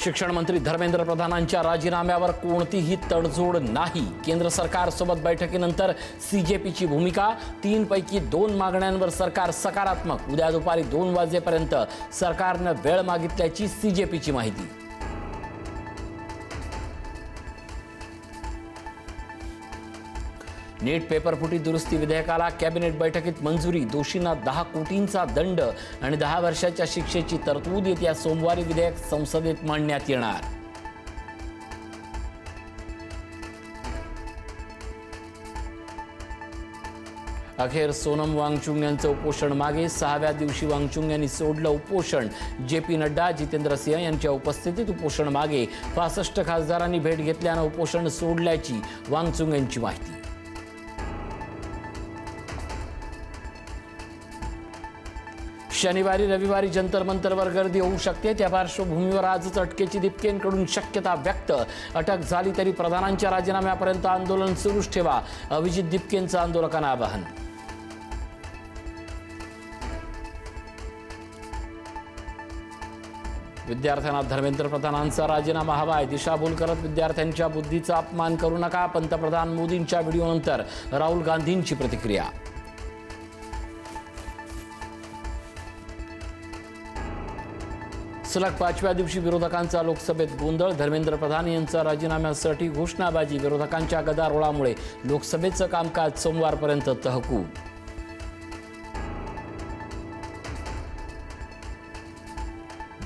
शिक्षण मंत्री धर्मेंद्र प्रधानांच्या राजीनाम्यावर कोणतीही तडजोड नाही। केंद्र सरकारसोबत बैठकीनंतर सीजेपीची भूमिका। 3 पैकी 2 मागण्यांवर सरकार सकारात्मक। उद्या दुपारी 2 वाजेपर्यंत सरकारने वेळ मागितल्याची सीजेपीची माहिती। नीट पेपरफुटी दुरुस्ती विधेयकाला कॅबिनेट बैठकीत मंजुरी। दोषींना 10 कोटींचा दंड आणि 10 वर्षाच्या शिक्षेची तरतूद। येत्या सोमवारी विधेयक संसदेत मांडण्यात येणार। अखेर सोनम वांगचुक यांचं उपोषण मागे। 6व्या दिवशी वांगचुक यांनी सोडलं उपोषण। जेपी नड्डा, जितेंद्र सिंह यांच्या उपस्थितीत उपोषण मागे। 65 खासदारांनी भेट घेतल्यानं उपोषण सोडल्याची वांगचुक यांची माहिती। शनिवारी रविवारी जंतर मंतरवर गर्दी होऊ शकते। त्या पार्श्वभूमीवर आजच अटकेची दिपकेंकडून शक्यता व्यक्त। अटक झाली तरी प्रधानांच्या राजीनाम्यापर्यंत आंदोलन सुरूच ठेवा, अभिजित दिपकेंचं आंदोलकांना आवाहन। विद्यार्थ्यांना धर्मेंद्र प्रधानांचा राजीनामा हवाय। दिशाभूल करत विद्यार्थ्यांच्या बुद्धीचा अपमान करू नका। पंतप्रधान मोदींच्या व्हिडिओनंतर राहुल गांधींची प्रतिक्रिया। सलग 5व्या दिवशी विरोधकांचा लोकसभेत गोंधळ। धर्मेंद्र प्रधान यांचा राजीनाम्यासाठी घोषणाबाजी। विरोधकांच्या गदारोळामुळे लोकसभेचं कामकाज सोमवारपर्यंत तहकूब।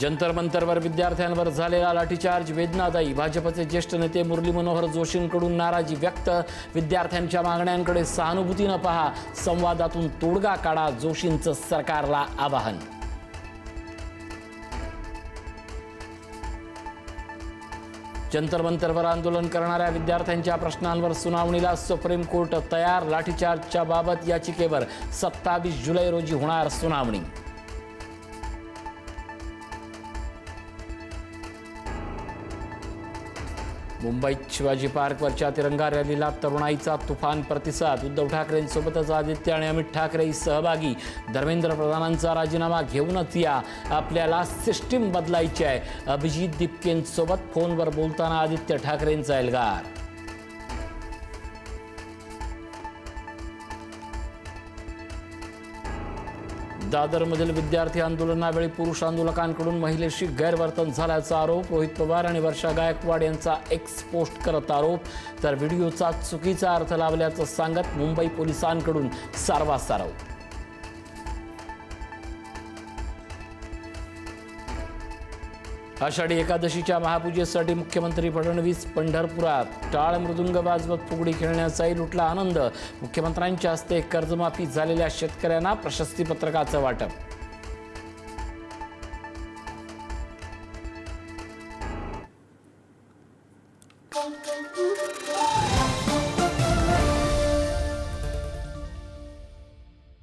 जंतर मंतरवर विद्यार्थ्यांवर झालेला लाठीचार्ज वेदनादायी। भाजपचे ज्येष्ठ नेते मुरली मनोहर जोशींकडून नाराजी व्यक्त। विद्यार्थ्यांच्या मागण्यांकडे सहानुभूतीनं पहा, संवादातून तोडगा काढा, जोशींचं सरकारला आवाहन। जंतर मंतरवर आंदोलन करणाऱ्या विद्यार्थ्यांच्या प्रश्नांवर सुनावणीला सुप्रीम कोर्ट तयार। लाठीचार्जच्या बाबत याचिकेवर 27 जुलै रोजी होणार सुनावणी। मुंबईत शिवाजी पार्कवरच्या तिरंगा रॅलीला तरुणाईचा तुफान प्रतिसाद। उद्धव ठाकरेंसोबतच आदित्य आणि अमित ठाकरेही सहभागी। धर्मेंद्र प्रधानांचा राजीनामा घेऊनच या, आपल्याला सिस्टीम बदलायची आहे। अभिजित दिपकेंसोबत फोनवर बोलताना आदित्य ठाकरेंचा एल्गार। दादरमधील विद्यार्थी आंदोलनावेळी पुरुष आंदोलकांकडून महिलेशी गैरवर्तन झाल्याचा आरोप। रोहित पवार आणि वर्षा गायकवाड यांचा एक्स पोस्ट करत आरोप, तर व्हिडिओचा चुकीचा अर्थ लावल्याचं सांगत मुंबई पोलिसांकडून सारवासारव। आषाढी एकादशीच्या महापूजेसाठी मुख्यमंत्री फडणवीस पंढरपुरात। टाळ मृदुंग वाजवत फुगडी खेळण्याचाही लुटला आनंद। मुख्यमंत्र्यांच्या हस्ते कर्जमाफी झालेल्या शेतकऱ्यांना प्रशस्तीपत्रकाचं वाटप।